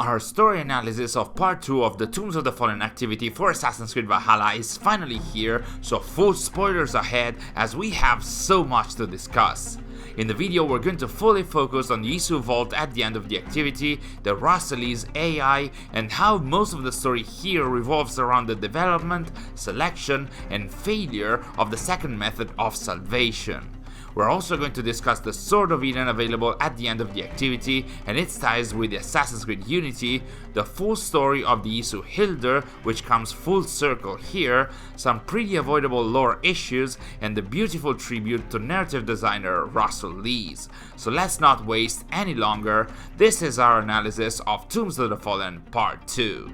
Our story analysis of part 2 of the Tombs of the Fallen activity for Assassin's Creed Valhalla is finally here, so full spoilers ahead as we have so much to discuss. In the video we're going to fully focus on the Isu Vault at the end of the activity, the Rah Cel'Eze AI, and how most of the story here revolves around the development, selection, and failure of the second method of salvation. We're also going to discuss the Sword of Eden available at the end of the activity and its ties with the Assassin's Creed Unity, the full story of the Isu Hildr, which comes full circle here, some pretty avoidable lore issues, and the beautiful tribute to narrative designer Rah Cel'Eze. So let's not waste any longer, this is our analysis of Tombs of the Fallen Part 2.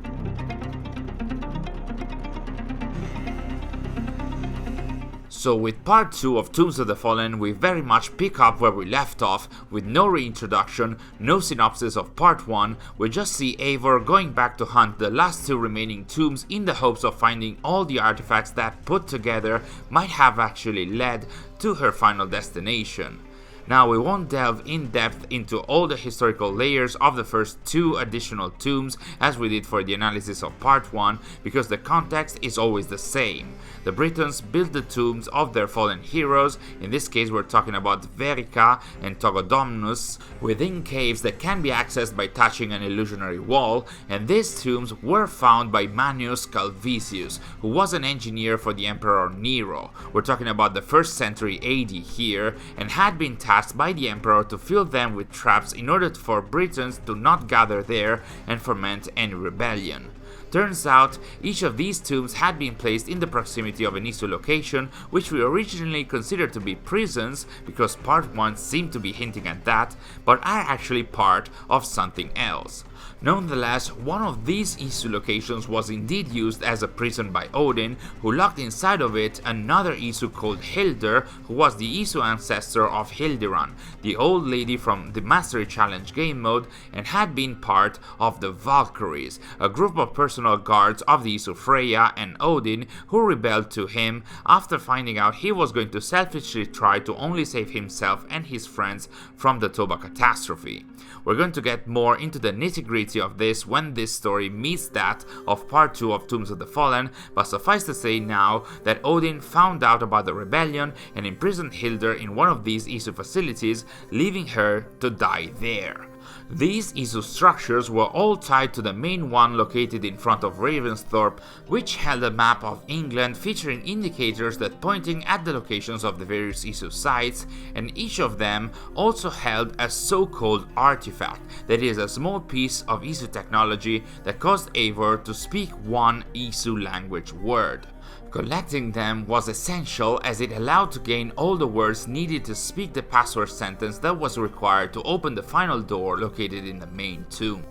So with part 2 of Tombs of the Fallen, we very much pick up where we left off, with no reintroduction, no synopsis of part 1, we just see Eivor going back to hunt the last 2 remaining tombs in the hopes of finding all the artifacts that put together might have actually led to her final destination. Now we won't delve in depth into all the historical layers of the first 2 additional tombs as we did for the analysis of part 1, because the context is always the same. The Britons built the tombs of their fallen heroes, in this case we're talking about Verica and Togodomnus, within caves that can be accessed by touching an illusionary wall, and these tombs were found by Manius Calvisius, who was an engineer for the Emperor Nero. We're talking about the 1st century AD here, and had been tasked by the Emperor to fill them with traps in order for Britons to not gather there and foment any rebellion. Turns out, each of these tombs had been placed in the proximity of an Isu location, which we originally considered to be prisons, because part 1 seemed to be hinting at that, but are actually part of something else. Nonetheless, one of these Isu locations was indeed used as a prison by Odin, who locked inside of it another Isu called Hildr, who was the Isu ancestor of Hildiran, the old lady from the Mastery Challenge game mode, and had been part of the Valkyries, a group of personal guards of the Isu Freya and Odin, who rebelled to him after finding out he was going to selfishly try to only save himself and his friends from the Toba catastrophe. We're going to get more into the nitty-gritty of this when this story meets that of part 2 of Tombs of the Fallen, but suffice to say now that Odin found out about the rebellion and imprisoned Hildr in one of these Isu facilities, leaving her to die there. These Isu structures were all tied to the main one located in front of Ravensthorpe, which held a map of England featuring indicators that pointing at the locations of the various Isu sites, and each of them also held a so-called artifact, that is a small piece of Isu technology that caused Eivor to speak one Isu language word. Collecting them was essential as it allowed to gain all the words needed to speak the password sentence that was required to open the final door located in the main tomb.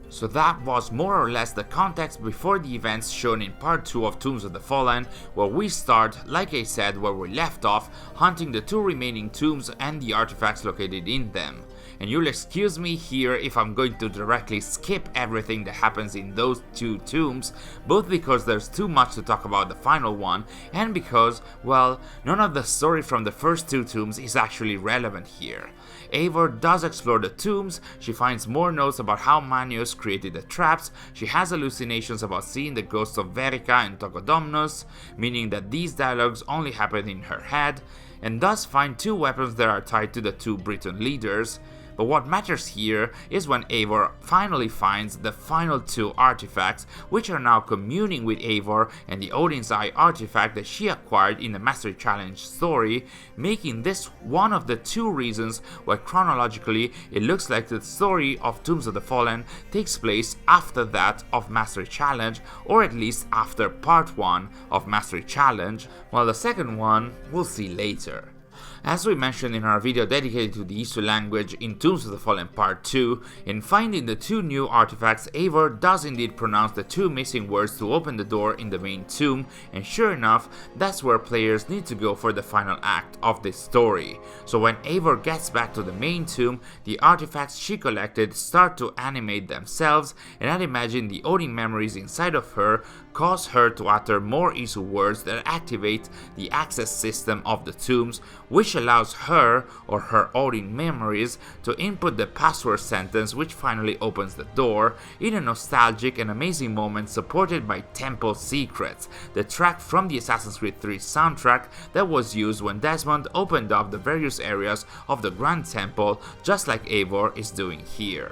So that was more or less the context before the events shown in part 2 of Tombs of the Fallen, where we start, like I said, where we left off, hunting the 2 remaining tombs and the artifacts located in them. And you'll excuse me here if I'm going to directly skip everything that happens in those 2 tombs, both because there's too much to talk about the final one, and because, well, none of the story from the first 2 tombs is actually relevant here. Eivor does explore the tombs, she finds more notes about how Manius created the traps, she has hallucinations about seeing the ghosts of Verica and Togodomnus, meaning that these dialogues only happen in her head, and does find 2 weapons that are tied to the 2 Briton leaders. But what matters here is when Eivor finally finds the final 2 artifacts, which are now communing with Eivor and the Odin's Eye artifact that she acquired in the Mastery Challenge story, making this one of the 2 reasons why chronologically it looks like the story of Tombs of the Fallen takes place after that of Mastery Challenge, or at least after part 1 of Mastery Challenge, while the second one we'll see later. As we mentioned in our video dedicated to the Isu language in Tombs of the Fallen Part 2, in finding the 2 new artifacts, Eivor does indeed pronounce the 2 missing words to open the door in the main tomb, and sure enough, that's where players need to go for the final act of this story. So when Eivor gets back to the main tomb, the artifacts she collected start to animate themselves, and I'd imagine the Odin memories inside of her cause her to utter more Isu words that activate the access system of the tombs, which which allows her, or her own memories, to input the password sentence which finally opens the door, in a nostalgic and amazing moment supported by Temple Secrets, the track from the Assassin's Creed 3 soundtrack that was used when Desmond opened up the various areas of the Grand Temple, just like Eivor is doing here.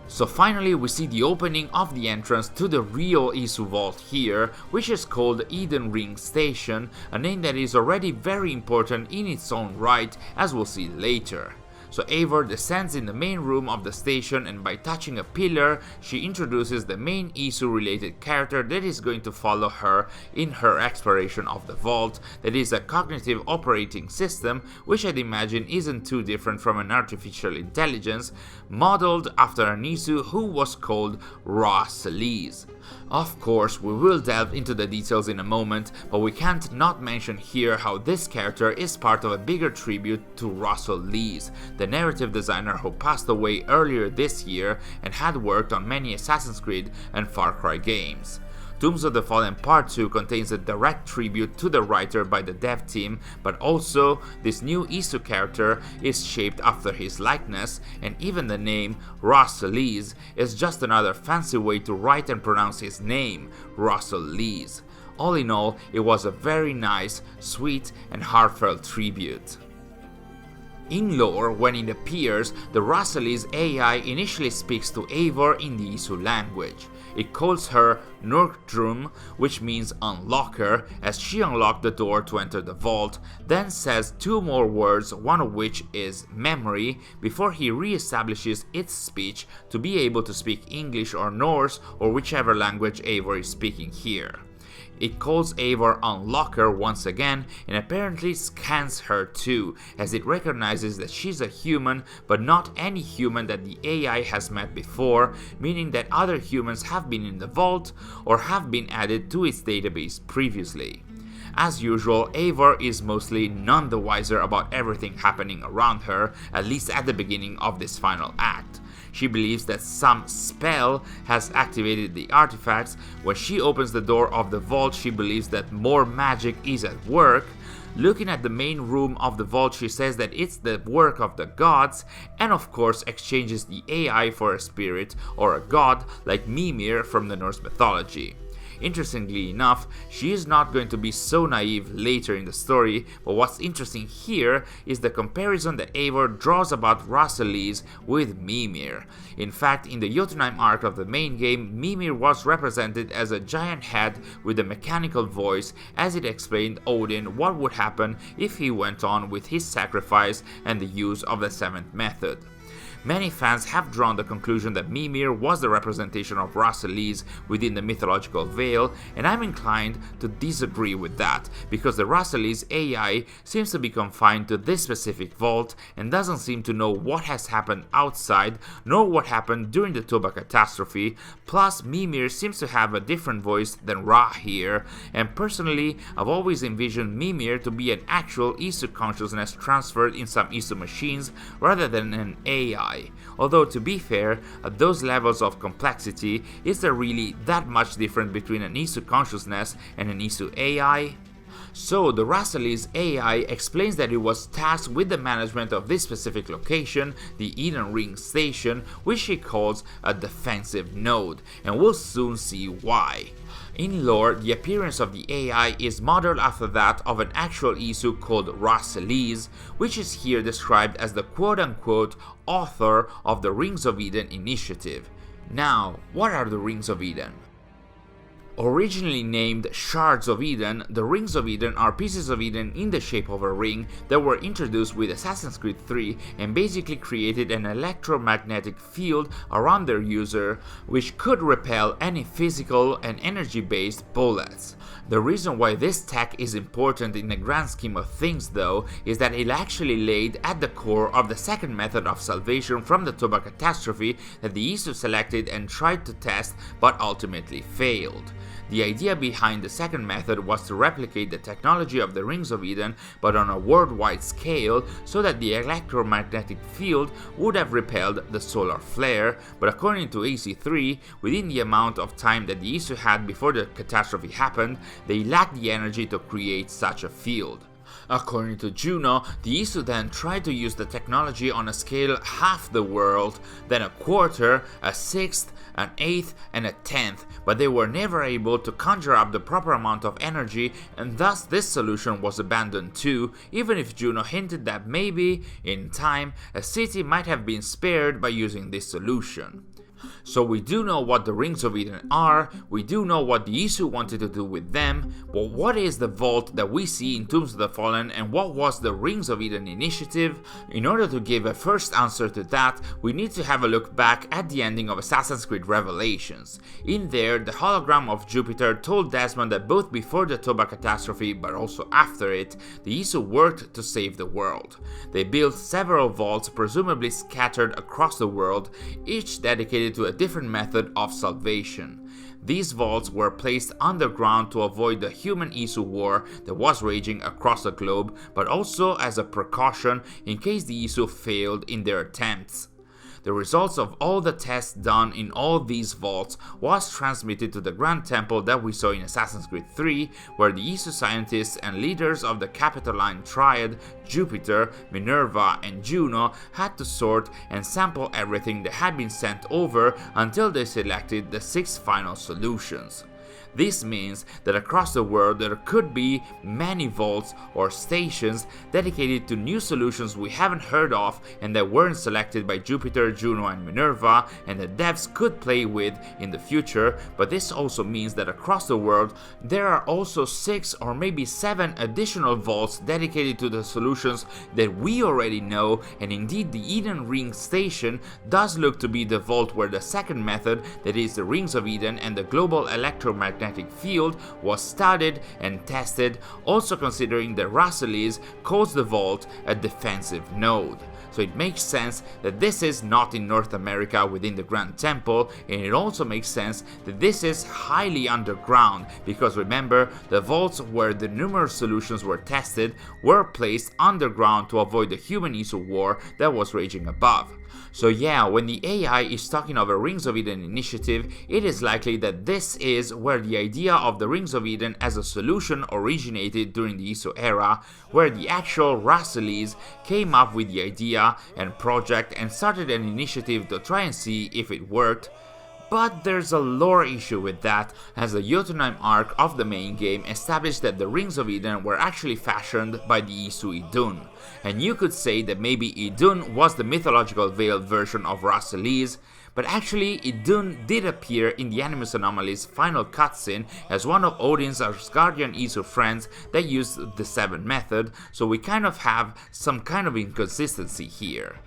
So finally we see the opening of the entrance to the real Isu Vault here, which is called Eden Ring Station, a name that is already very important in its own right, as we'll see later. So Eivor descends in the main room of the station, and by touching a pillar, she introduces the main Isu related character that is going to follow her in her exploration of the vault, that is a cognitive operating system, which I'd imagine isn't too different from an artificial intelligence, modeled after an Isu who was called Rah Cel'Eze. Of course, we will delve into the details in a moment, but we can't not mention here how this character is part of a bigger tribute to Rah Cel'Eze, the narrative designer who passed away earlier this year and had worked on many Assassin's Creed and Far Cry games. Tombs of the Fallen Part 2 contains a direct tribute to the writer by the dev team, but also this new Isu character is shaped after his likeness, and even the name Rah Cel'Eze is just another fancy way to write and pronounce his name, Rah Cel'Eze. All in all, it was a very nice, sweet and heartfelt tribute. In lore, when it appears, the Rah Cel'Eze AI initially speaks to Eivor in the Isu language. It calls her Nurkdrum, which means unlocker, as she unlocked the door to enter the vault, then says two more words, one of which is memory, before he re-establishes its speech to be able to speak English or Norse or whichever language Eivor is speaking here. It calls Eivor Unlocker once again and apparently scans her too, as it recognizes that she's a human, but not any human that the AI has met before, meaning that other humans have been in the vault or have been added to its database previously. As usual, Eivor is mostly none the wiser about everything happening around her, at least at the beginning of this final act. She believes that some spell has activated the artifacts. When she opens the door of the vault, she believes that more magic is at work. Looking at the main room of the vault, she says that it's the work of the gods, and of course exchanges the AI for a spirit or a god like Mimir from the Norse mythology. Interestingly enough, she is not going to be so naive later in the story, but what's interesting here is the comparison that Eivor draws about Rah Cel'Eze with Mimir. In fact, in the Jotunheim arc of the main game, Mimir was represented as a giant head with a mechanical voice, as it explained Odin what would happen if he went on with his sacrifice and the use of the seventh method. Many fans have drawn the conclusion that Mimir was the representation of Rah Cel'Eze within the mythological veil, and I'm inclined to disagree with that, because the Rah Cel'Eze AI seems to be confined to this specific vault and doesn't seem to know what has happened outside, nor what happened during the Toba catastrophe. Plus, Mimir seems to have a different voice than Rah here, and personally, I've always envisioned Mimir to be an actual Isu consciousness transferred in some Isu machines rather than an AI. Although, to be fair, at those levels of complexity, is there really that much difference between an Isu consciousness and an Isu AI? So, the Rah Cel'Eze AI explains that it was tasked with the management of this specific location, the Eden Ring Station, which she calls a defensive node, and we'll soon see why. In lore, the appearance of the AI is modeled after that of an actual Isu called Rah Cel'Eze, which is here described as the quote-unquote author of the Rings of Eden initiative. Now, what are the Rings of Eden? Originally named Shards of Eden, the Rings of Eden are pieces of Eden in the shape of a ring that were introduced with Assassin's Creed 3 and basically created an electromagnetic field around their user, which could repel any physical and energy-based bullets. The reason why this tech is important in the grand scheme of things, though, is that it actually laid at the core of the second method of salvation from the Toba catastrophe that the Isu selected and tried to test but ultimately failed. The idea behind the second method was to replicate the technology of the Rings of Eden, but on a worldwide scale, so that the electromagnetic field would have repelled the solar flare, but according to AC3, within the amount of time that the Isu had before the catastrophe happened, they lacked the energy to create such a field. According to Juno, the Isu then tried to use the technology on a scale half the world, then a quarter, a sixth, an eighth, and a tenth, but they were never able to conjure up the proper amount of energy, and thus this solution was abandoned too, even if Juno hinted that maybe, in time, a city might have been spared by using this solution. So we do know what the Rings of Eden are, we do know what the Isu wanted to do with them, but what is the vault that we see in Tombs of the Fallen and what was the Rings of Eden initiative? In order to give a first answer to that, we need to have a look back at the ending of Assassin's Creed Revelations. In there, the hologram of Jupiter told Desmond that both before the Toba catastrophe but also after it, the Isu worked to save the world. They built several vaults presumably scattered across the world, each dedicated to a different method of salvation. These vaults were placed underground to avoid the human Isu war that was raging across the globe, but also as a precaution in case the Isu failed in their attempts. The results of all the tests done in all these vaults was transmitted to the Grand Temple that we saw in Assassin's Creed 3, where the Isu scientists and leaders of the Capitoline Triad, Jupiter, Minerva, and Juno had to sort and sample everything that had been sent over until they selected the 6 final solutions. This means that across the world there could be many vaults or stations dedicated to new solutions we haven't heard of and that weren't selected by Jupiter, Juno, and Minerva, and the devs could play with in the future, but this also means that across the world there are also 6 or maybe 7 additional vaults dedicated to the solutions that we already know, and indeed the Eden Ring station does look to be the vault where the second method, that is the Rings of Eden and the global electromagnetic field, was studied and tested, also considering that Rah Cel'Eze calls the vault a defensive node. So it makes sense that this is not in North America within the Grand Temple, and it also makes sense that this is highly underground, because remember, the vaults where the numerous solutions were tested were placed underground to avoid the human Isu war that was raging above. So yeah, when the AI is talking of a Rings of Eden initiative, it is likely that this is where the idea of the Rings of Eden as a solution originated during the Isu era, where the actual Rah Cel'Eze came up with the idea and project and started an initiative to try and see if it worked. But there's a lore issue with that, as the Jotunheim arc of the main game established that the Rings of Eden were actually fashioned by the Isu Idun, and you could say that maybe Idun was the mythological veiled version of Rah Cel'Eze, but actually Idun did appear in the Animus Anomalies final cutscene as one of Odin's Asgardian Isu friends that used the 7 method, so we kind of have some kind of inconsistency here.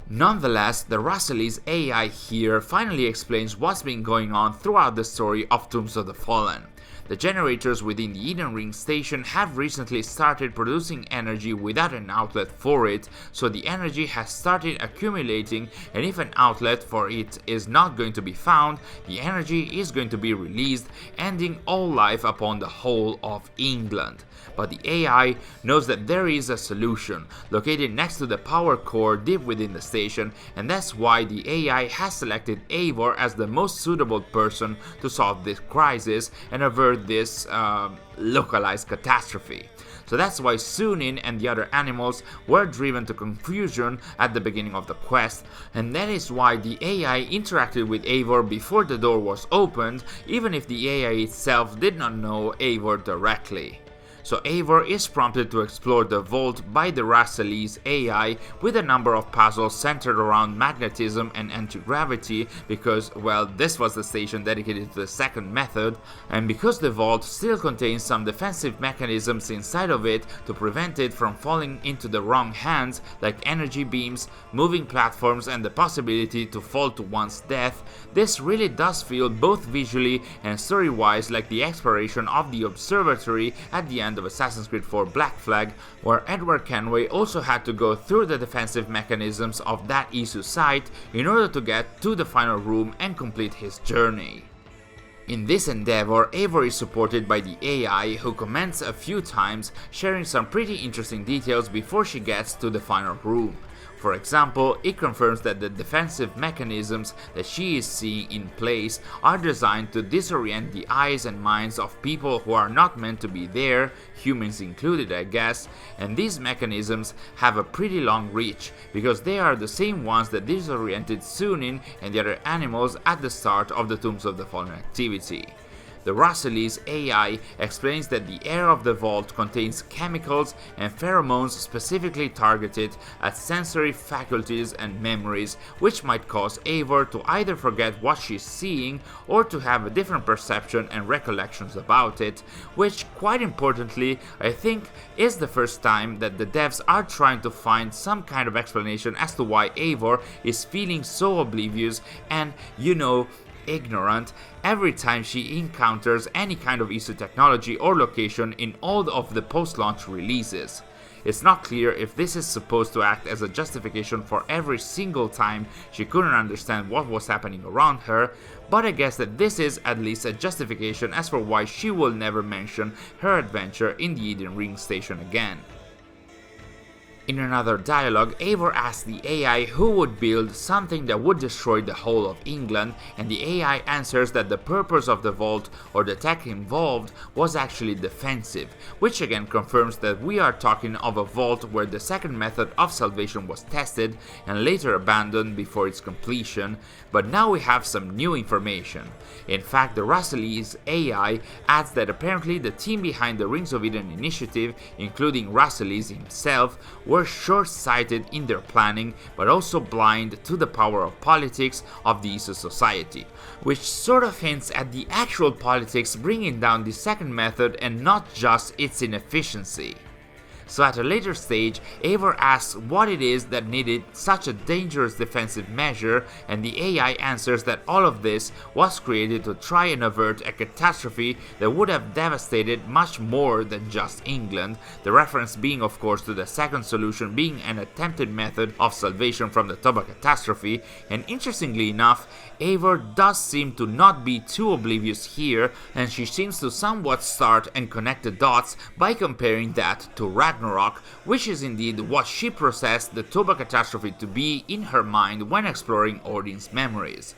Nonetheless, the Rah Cel'Eze AI here finally explains what's been going on throughout the story of Tombs of the Fallen. The generators within the Eden Ring station have recently started producing energy without an outlet for it, so the energy has started accumulating, and if an outlet for it is not going to be found, the energy is going to be released, ending all life upon the whole of England. But the AI knows that there is a solution, located next to the power core deep within the station, and that's why the AI has selected Eivor as the most suitable person to solve this crisis and avert this localized catastrophe. So that's why Sunin and the other animals were driven to confusion at the beginning of the quest, and that is why the AI interacted with Eivor before the door was opened, even if the AI itself did not know Eivor directly. So Eivor is prompted to explore the vault by the Rah Cel'Eze AI with a number of puzzles centered around magnetism and anti-gravity, because, well, this was the station dedicated to the second method, and because the vault still contains some defensive mechanisms inside of it to prevent it from falling into the wrong hands, like energy beams, moving platforms, and the possibility to fall to one's death. This really does feel both visually and story-wise like the exploration of the observatory at the end of Assassin's Creed 4 Black Flag, where Edward Kenway also had to go through the defensive mechanisms of that Isu site in order to get to the final room and complete his journey. In this endeavor, Eivor is supported by the AI, who comments a few times, sharing some pretty interesting details before she gets to the final room. For example, it confirms that the defensive mechanisms that she is seeing in place are designed to disorient the eyes and minds of people who are not meant to be there, humans included I guess, and these mechanisms have a pretty long reach because they are the same ones that disoriented Sunin and the other animals at the start of the Tombs of the Fallen activity. The Rah Cel'Eze AI explains that the air of the vault contains chemicals and pheromones specifically targeted at sensory faculties and memories, which might cause Eivor to either forget what she's seeing or to have a different perception and recollections about it, which, quite importantly, I think is the first time that the devs are trying to find some kind of explanation as to why Eivor is feeling so oblivious and, ignorant every time she encounters any kind of Isu technology or location in all of the post-launch releases. It's not clear if this is supposed to act as a justification for every single time she couldn't understand what was happening around her, but I guess that this is at least a justification as for why she will never mention her adventure in the Eden Ring station again. In another dialogue, Eivor asked the AI who would build something that would destroy the whole of England, and the AI answers that the purpose of the vault or the tech involved was actually defensive, which again confirms that we are talking of a vault where the second method of salvation was tested and later abandoned before its completion, but now we have some new information. In fact, the Rah Cel'Eze AI adds that apparently the team behind the Rings of Eden initiative, including Rah Cel'Eze himself, were short-sighted in their planning, but also blind to the power of politics of the Isu society, which sort of hints at the actual politics bringing down the second method and not just its inefficiency. So at a later stage, Eivor asks what it is that needed such a dangerous defensive measure, and the AI answers that all of this was created to try and avert a catastrophe that would have devastated much more than just England, the reference being of course to the second solution being an attempted method of salvation from the Toba catastrophe, and interestingly enough, Eivor does seem to not be too oblivious here, and she seems to somewhat start and connect the dots by comparing that to Ragnarok, which is indeed what she processed the Toba catastrophe to be in her mind when exploring Odin's memories.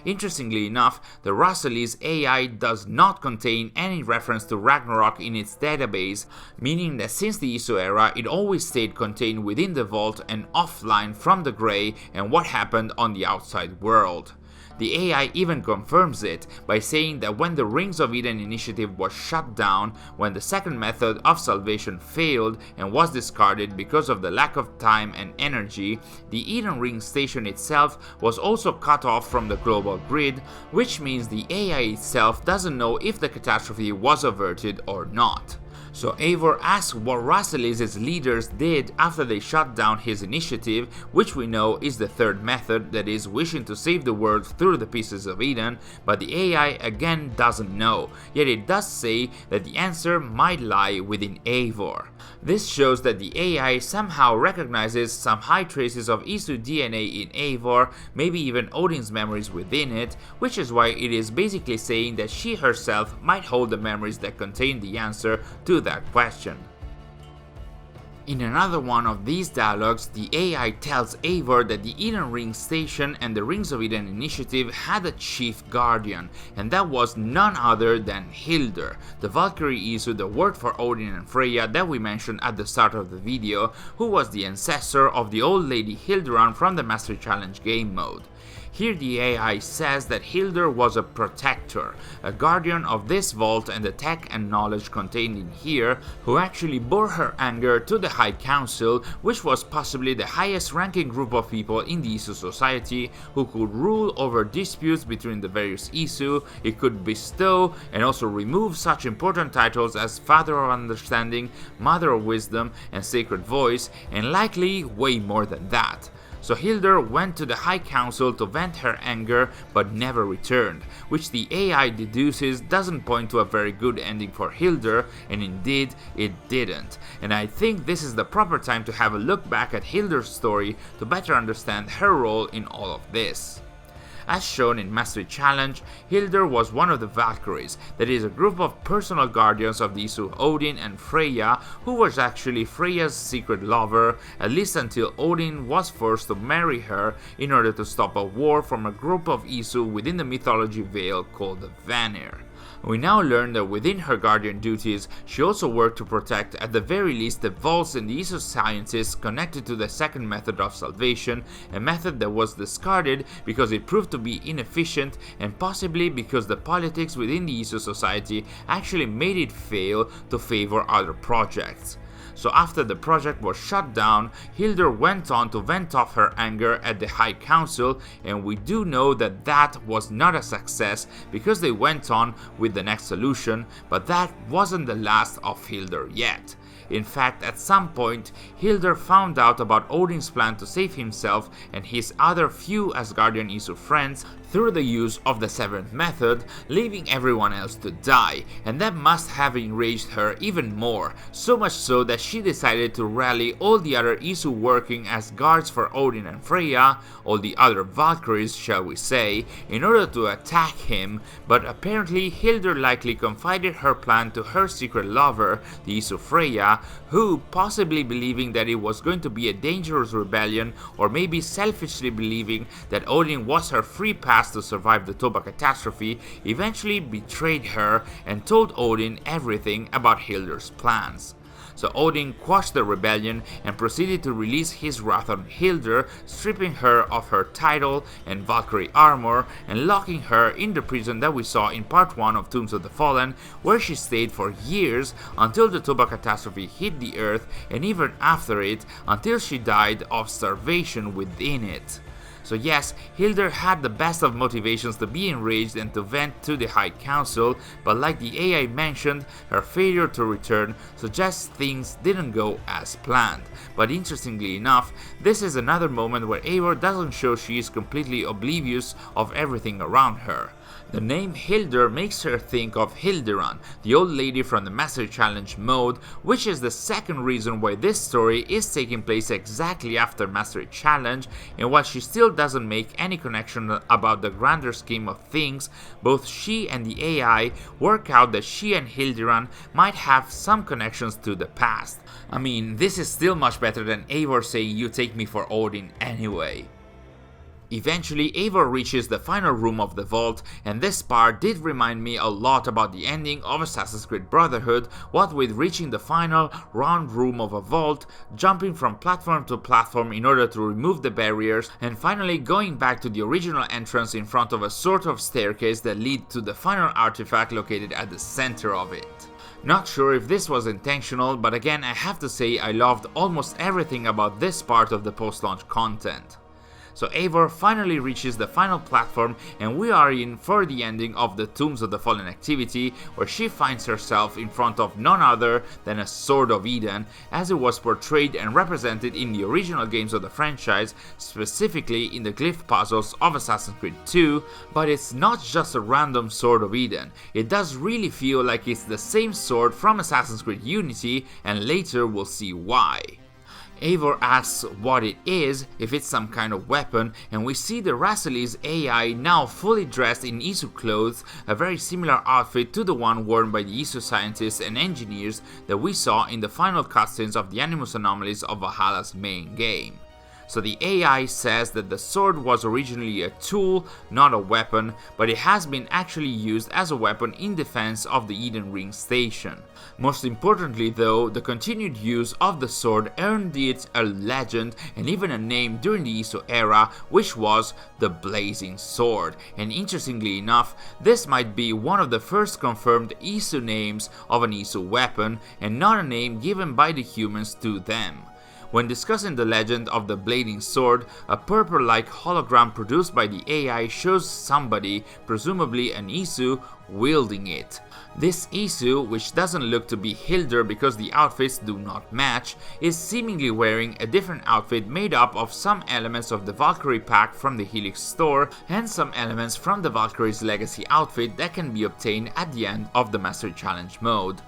Interestingly enough, the Rah Cel'Eze AI does not contain any reference to Ragnarok in its database, meaning that since the Isu era it always stayed contained within the vault and offline from the Grey and what happened on the outside world. The AI even confirms it by saying that when the Rings of Eden initiative was shut down, when the second method of salvation failed and was discarded because of the lack of time and energy, the Eden Ring station itself was also cut off from the global grid, which means the AI itself doesn't know if the catastrophe was averted or not. So Eivor asks what Rah Cel'Eze's leaders did after they shut down his initiative, which we know is the third method, that is, wishing to save the world through the pieces of Eden, but the AI again doesn't know, yet it does say that the answer might lie within Eivor. This shows that the AI somehow recognizes some high traces of Isu DNA in Eivor, maybe even Odin's memories within it, which is why it is basically saying that she herself might hold the memories that contain the answer to that question. In another one of these dialogues, the AI tells Eivor that the Eden Ring station and the Rings of Eden initiative had a chief guardian, and that was none other than Hildr, the Valkyrie Isu, the word for Odin and Freya that we mentioned at the start of the video, who was the ancestor of the old lady Hildrun from the Mastery Challenge game mode. Here the AI says that Hildr was a protector, a guardian of this vault and the tech and knowledge contained in here, who actually bore her anger to the High Council, which was possibly the highest ranking group of people in the Isu society, who could rule over disputes between the various Isu. It could bestow and also remove such important titles as Father of Understanding, Mother of Wisdom, and Sacred Voice, and likely way more than that. So Hildr went to the High Council to vent her anger, but never returned, which the AI deduces doesn't point to a very good ending for Hildr, and indeed it didn't. And I think this is the proper time to have a look back at Hildr's story to better understand her role in all of this. As shown in Mastery Challenge, Hildr was one of the Valkyries, that is a group of personal guardians of the Isu Odin and Freya, who was actually Freya's secret lover, at least until Odin was forced to marry her in order to stop a war from a group of Isu within the mythology veil called the Vanir. We now learn that within her guardian duties, she also worked to protect at the very least the vaults and the Isu scientists connected to the second method of salvation, a method that was discarded because it proved to be inefficient and possibly because the politics within the Isu society actually made it fail to favor other projects. So after the project was shut down, Hildr went on to vent off her anger at the High Council, and we do know that that was not a success because they went on with the next solution, but that wasn't the last of Hildr yet. In fact, at some point, Hildr found out about Odin's plan to save himself and his other few Asgardian Isu friends through the use of the seventh method, leaving everyone else to die, and that must have enraged her even more, so much so that she decided to rally all the other Isu working as guards for Odin and Freya, all the other Valkyries shall we say, in order to attack him, but apparently Hildr likely confided her plan to her secret lover, the Isu Freya, who, possibly believing that it was going to be a dangerous rebellion, or maybe selfishly believing that Odin was her free pass to survive the Toba catastrophe, eventually betrayed her and told Odin everything about Hildr's plans. So Odin quashed the rebellion and proceeded to release his wrath on Hildr, stripping her of her title and Valkyrie armor and locking her in the prison that we saw in part 1 of Tombs of the Fallen, where she stayed for years until the Toba catastrophe hit the earth, and even after it until she died of starvation within it. So yes, Hildr had the best of motivations to be enraged and to vent to the High Council, but like the AI mentioned, her failure to return suggests things didn't go as planned. But interestingly enough, this is another moment where Eivor doesn't show she is completely oblivious of everything around her. The name Hildr makes her think of Hildiran, the old lady from the Mastery Challenge mode, which is the second reason why this story is taking place exactly after Mastery Challenge, and while she still doesn't make any connection about the grander scheme of things, both she and the AI work out that she and Hildiran might have some connections to the past. I mean, this is still much better than Eivor saying "you take me for Odin anyway." Eventually, Eivor reaches the final room of the vault, and this part did remind me a lot about the ending of Assassin's Creed Brotherhood, what with reaching the final round room of a vault, jumping from platform to platform in order to remove the barriers, and finally going back to the original entrance in front of a sort of staircase that leads to the final artifact located at the center of it. Not sure if this was intentional, but again I have to say I loved almost everything about this part of the post-launch content. So Eivor finally reaches the final platform, and we are in for the ending of the Tombs of the Fallen activity, where she finds herself in front of none other than a Sword of Eden, as it was portrayed and represented in the original games of the franchise, specifically in the glyph puzzles of Assassin's Creed 2, but it's not just a random Sword of Eden. It does really feel like it's the same sword from Assassin's Creed Unity, and later we'll see why. Eivor asks what it is, if it's some kind of weapon, and we see the Rah Cel'Eze AI now fully dressed in Isu clothes, a very similar outfit to the one worn by the Isu scientists and engineers that we saw in the final cutscenes of the Animus Anomalies of Valhalla's main game. So the AI says that the sword was originally a tool, not a weapon, but it has been actually used as a weapon in defense of the Eden Ring station. Most importantly though, the continued use of the sword earned it a legend and even a name during the Isu era, which was the Blazing Sword, and interestingly enough, this might be one of the first confirmed Isu names of an Isu weapon, and not a name given by the humans to them. When discussing the legend of the Blazing Sword, a purple-like hologram produced by the AI shows somebody, presumably an Isu, wielding it. This Isu, which doesn't look to be Hildr because the outfits do not match, is seemingly wearing a different outfit made up of some elements of the Valkyrie pack from the Helix store and some elements from the Valkyrie's legacy outfit that can be obtained at the end of the Mastery Challenge mode.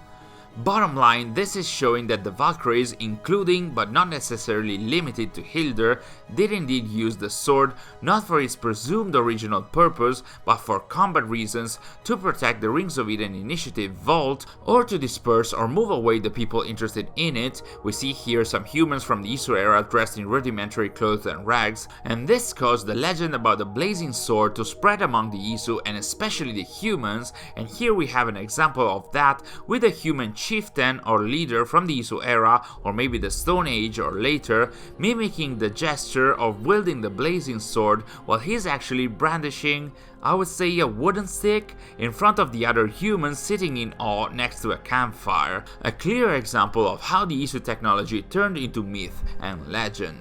Bottom line, this is showing that the Valkyries, including but not necessarily limited to Hildr, did indeed use the sword not for its presumed original purpose but for combat reasons, to protect the Rings of Eden Initiative vault, or to disperse or move away the people interested in it. We see here some humans from the Isu era dressed in rudimentary clothes and rags, and this caused the legend about the blazing sword to spread among the Isu and especially the humans, and here we have an example of that with a human chieftain or leader from the Isu era, or maybe the Stone Age or later, mimicking the gesture of wielding the blazing sword while he's actually brandishing, I would say, a wooden stick in front of the other humans sitting in awe next to a campfire. A clear example of how the Isu technology turned into myth and legend.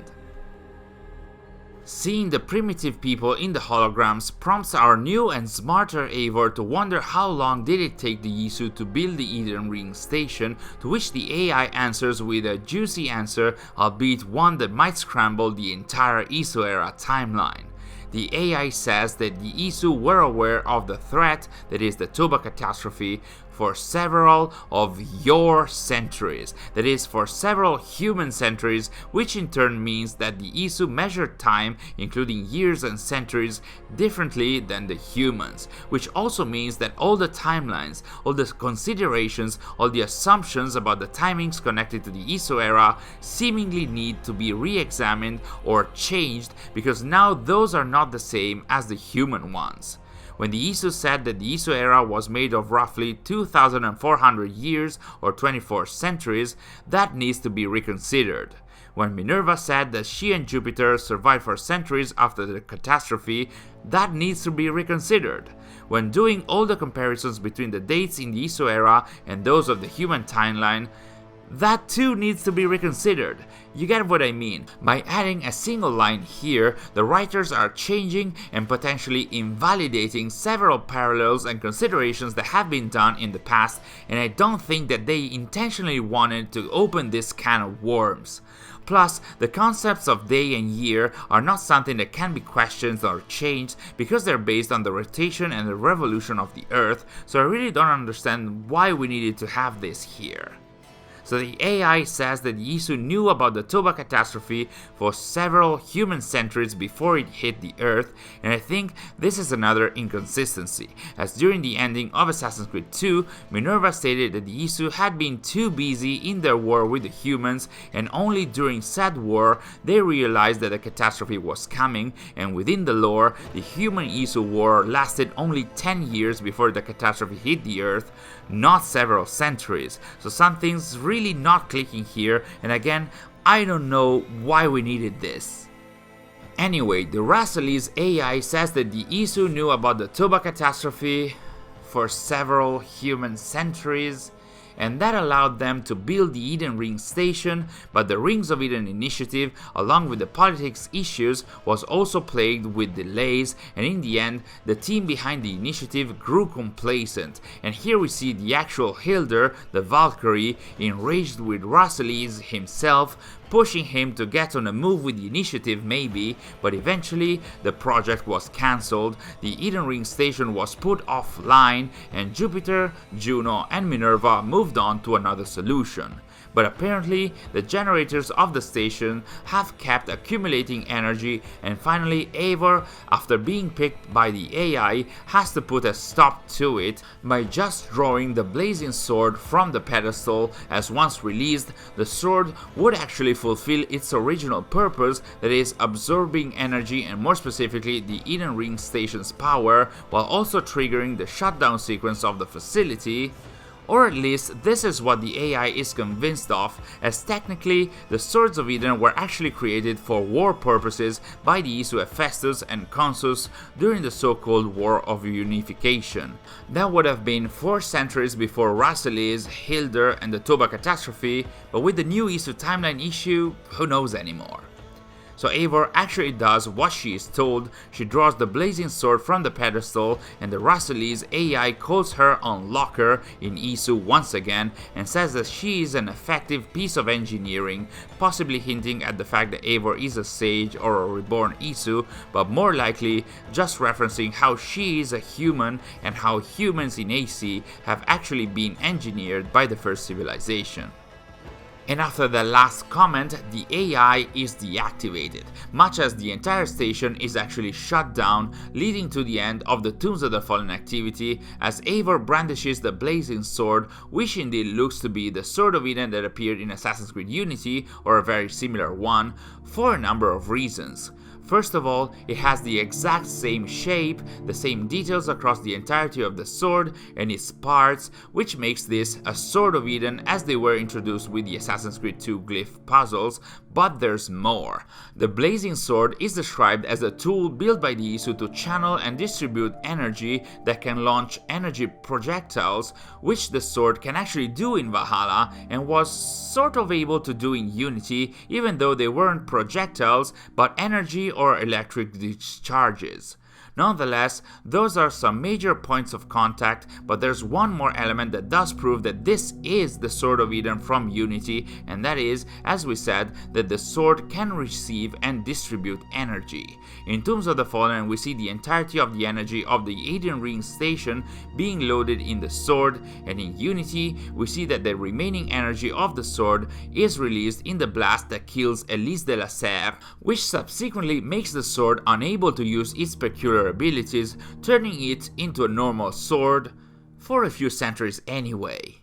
Seeing the primitive people in the holograms prompts our new and smarter Eivor to wonder how long did it take the Isu to build the Eden Ring station, to which the AI answers with a juicy answer, albeit one that might scramble the entire Isu era timeline. The AI says that the Isu were aware of the threat, that is the Toba catastrophe, for several of your centuries, that is for several human centuries, which in turn means that the Isu measured time, including years and centuries, differently than the humans, which also means that all the timelines, all the considerations, all the assumptions about the timings connected to the Isu era seemingly need to be re-examined or changed, because now those are not the same as the human ones. When the Isu said that the Isu era was made of roughly 2,400 years or 24 centuries, that needs to be reconsidered. When Minerva said that she and Jupiter survived for centuries after the catastrophe, that needs to be reconsidered. When doing all the comparisons between the dates in the Isu era and those of the human timeline, that too needs to be reconsidered. You get what I mean. By adding a single line here, the writers are changing and potentially invalidating several parallels and considerations that have been done in the past, and I don't think that they intentionally wanted to open this can of worms. Plus, the concepts of day and year are not something that can be questioned or changed because they're based on the rotation and the revolution of the Earth, so I really don't understand why we needed to have this here. So the AI says that the Isu knew about the Toba catastrophe for several human centuries before it hit the Earth, and I think this is another inconsistency, as during the ending of Assassin's Creed 2, Minerva stated that the Isu had been too busy in their war with the humans, and only during said war they realized that a catastrophe was coming, and within the lore, the human-Isu war lasted only 10 years before the catastrophe hit the Earth, not several centuries, so something's really not clicking here, and again, I don't know why we needed this. Anyway, the Rah Cel'Eze AI says that the Isu knew about the Toba catastrophe for several human centuries, and that allowed them to build the Eden Ring station, but the Rings of Eden initiative, along with the politics issues, was also plagued with delays, and in the end, the team behind the initiative grew complacent, and here we see the actual Hildr, the Valkyrie, enraged with Rah Cel'Eze himself, pushing him to get on a move with the initiative maybe, but eventually the project was cancelled, the Eden Ring station was put offline, and Jupiter, Juno and Minerva moved on to another solution. But apparently the generators of the station have kept accumulating energy, and finally Eivor, after being picked by the AI, has to put a stop to it by just drawing the blazing sword from the pedestal, as once released, the sword would actually fulfill its original purpose, that is absorbing energy and more specifically the Eden Ring station's power, while also triggering the shutdown sequence of the facility. Or at least this is what the AI is convinced of, as technically the Swords of Eden were actually created for war purposes by the Isu Hephaestus and Consus during the so-called War of Unification. That would have been 4 centuries before Rah Cel'Eze, Hildr and the Toba catastrophe, but with the new Isu Timeline issue, who knows anymore. So Eivor actually does what she is told. She draws the blazing sword from the pedestal, and the Rah Cel'Eze AI calls her unlocker in Isu once again and says that she is an effective piece of engineering, possibly hinting at the fact that Eivor is a sage or a reborn Isu, but more likely just referencing how she is a human and how humans in AC have actually been engineered by the first civilization. And after the last comment, the AI is deactivated, much as the entire station is actually shut down, leading to the end of the Tombs of the Fallen activity, as Eivor brandishes the blazing sword, which indeed looks to be the Sword of Eden that appeared in Assassin's Creed Unity, or a very similar one, for a number of reasons. First of all, it has the exact same shape, the same details across the entirety of the sword and its parts, which makes this a Sword of Eden as they were introduced with the Assassin's Creed 2 glyph puzzles, but there's more. The blazing sword is described as a tool built by the Isu to channel and distribute energy that can launch energy projectiles, which the sword can actually do in Valhalla and was sort of able to do in Unity, even though they weren't projectiles but energy or electric discharges. Nonetheless, those are some major points of contact, but there's one more element that does prove that this is the Sword of Eden from Unity, and that is, as we said, that the sword can receive and distribute energy. In Tombs of the Fallen, we see the entirety of the energy of the Eden Ring station being loaded in the sword, and in Unity, we see that the remaining energy of the sword is released in the blast that kills Elise de la Serre, which subsequently makes the sword unable to use its peculiar abilities, turning it into a normal sword for a few centuries anyway.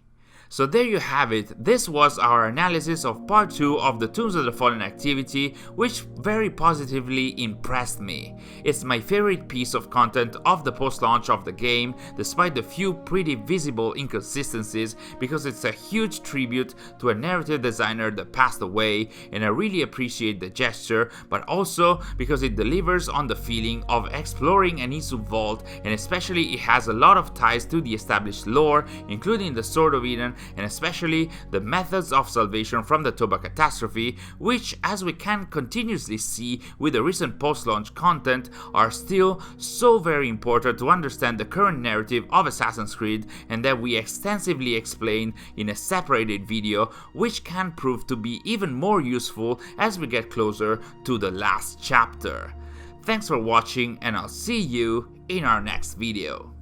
So there you have it. This was our analysis of part 2 of the Tombs of the Fallen activity, which very positively impressed me. It's my favorite piece of content of the post-launch of the game, despite the few pretty visible inconsistencies, because it's a huge tribute to a narrative designer that passed away, and I really appreciate the gesture, but also because it delivers on the feeling of exploring an Isu Vault, and especially it has a lot of ties to the established lore, including the Sword of Eden, and especially the methods of salvation from the Toba catastrophe, which, as we can continuously see with the recent post-launch content, are still so very important to understand the current narrative of Assassin's Creed, and that we extensively explain in a separated video, which can prove to be even more useful as we get closer to the last chapter. Thanks for watching, and I'll see you in our next video.